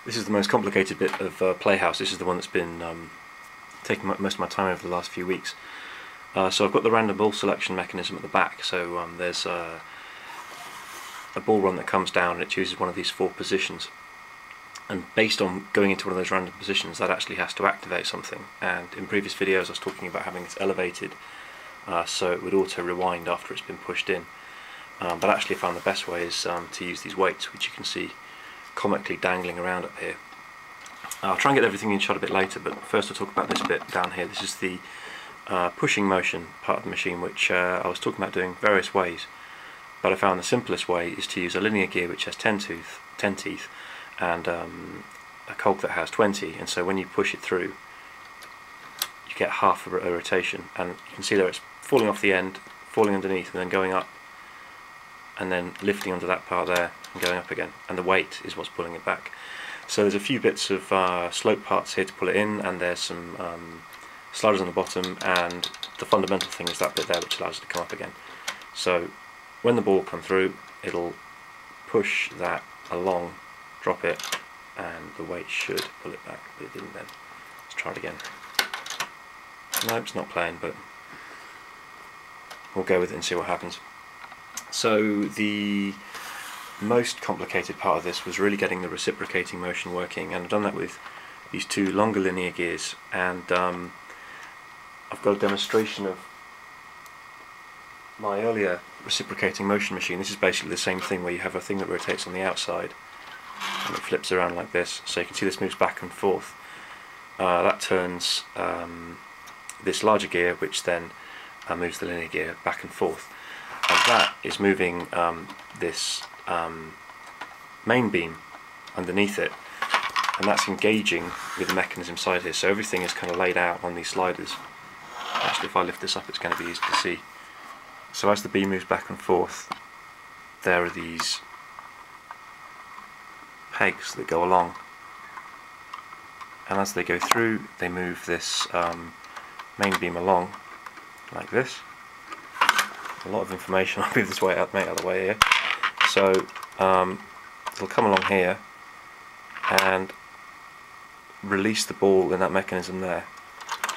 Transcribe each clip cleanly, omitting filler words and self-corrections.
This is the most complicated bit of Playhouse. This is the one that's been taking most of my time over the last few weeks. So I've got the random ball selection mechanism at the back. So there's a ball run that comes down and it chooses one of these 4 positions. And based on going into one of those random positions, that actually has to activate something. And in previous videos I was talking about having this elevated so it would auto rewind after it's been pushed in. But actually I found the best way is to use these weights, which you can see comically dangling around up here. I'll try and get everything in shot a bit later, but first I'll talk about this bit down here. This is the pushing motion part of the machine, which I was talking about doing various ways, but I found the simplest way is to use a linear gear which has 10 teeth and a cog that has 20, and so when you push it through you get half a rotation, and you can see there it's falling off the end, falling underneath, and then going up, and then lifting onto that part there and going up again, and the weight is what's pulling it back. So there's a few bits of slope parts here to pull it in, and there's some sliders on the bottom, and the fundamental thing is that bit there which allows it to come up again. So when the ball comes through, it'll push that along, drop it, and the weight should pull it back, but it didn't then. Let's try it again. No, it's not playing, but we'll go with it and see what happens. So the most complicated part of this was really getting the reciprocating motion working, and I've done that with these 2 longer linear gears, and I've got a demonstration of my earlier reciprocating motion machine. This is basically the same thing, where you have a thing that rotates on the outside and it flips around like this, so you can see this moves back and forth. That turns this larger gear, which then moves the linear gear back and forth, and that is moving this main beam underneath it, and that's engaging with the mechanism side here. So everything is kind of laid out on these sliders. Actually, if I lift this up, it's going to be easy to see. So as the beam moves back and forth, there are these pegs that go along, and as they go through, they move this main beam along like this. A lot of information. I'll move this way out, out of the way here. So it'll come along here and release the ball in that mechanism there,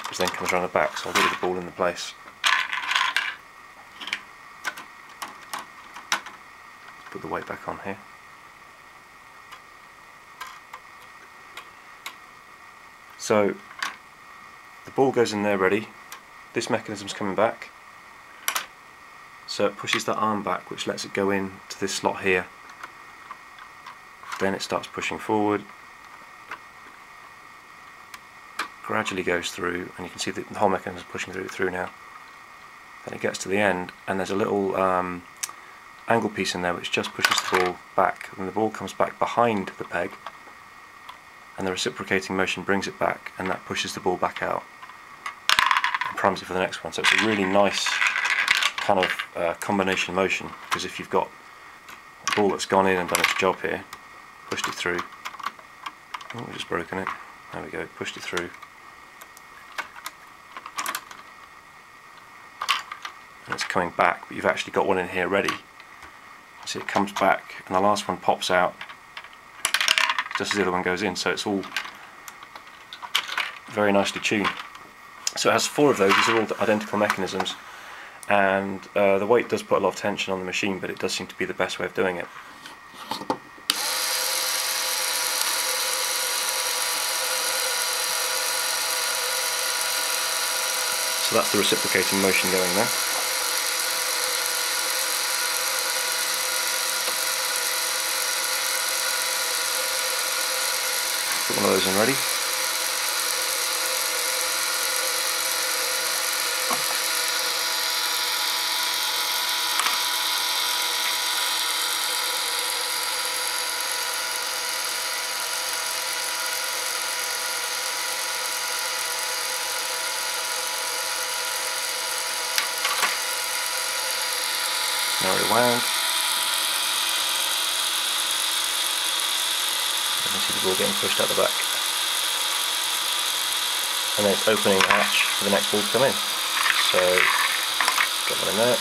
which then comes around the back. So I'll get the ball in the place. Put the weight back on here. So the ball goes in there ready. This mechanism's coming back, so it pushes that arm back, which lets it go in to this slot here. Then it starts pushing forward, gradually goes through, and you can see the whole mechanism is pushing through now. Then it gets to the end, and there's a little angle piece in there which just pushes the ball back, and the ball comes back behind the peg, and the reciprocating motion brings it back, and that pushes the ball back out and primes it for the next one. So it's a really nice kind of combination motion, because if you've got a ball that's gone in and done its job here, pushed it through, oh, we've just broken it, there we go, pushed it through, and it's coming back, but you've actually got one in here ready. See, it comes back and the last one pops out just as the other one goes in, so it's all very nicely tuned. So it has 4 of those. These are all identical mechanisms, and the weight does put a lot of tension on the machine, but it does seem to be the best way of doing it. So that's the reciprocating motion going there. Put one of those in ready. Now rewound. You can see the ball getting pushed out the back. And then it's opening the hatch for the next ball to come in. So, get one in there.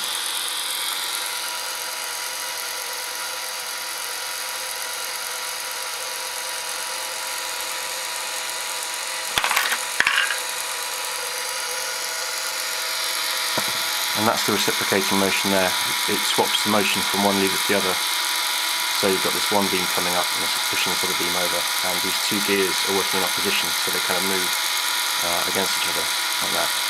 and that's the reciprocating motion there. It swaps the motion from one lever to the other. So you've got this one beam coming up and it's pushing this other beam over, and these two gears are working in opposition, so they kind of move against each other like that.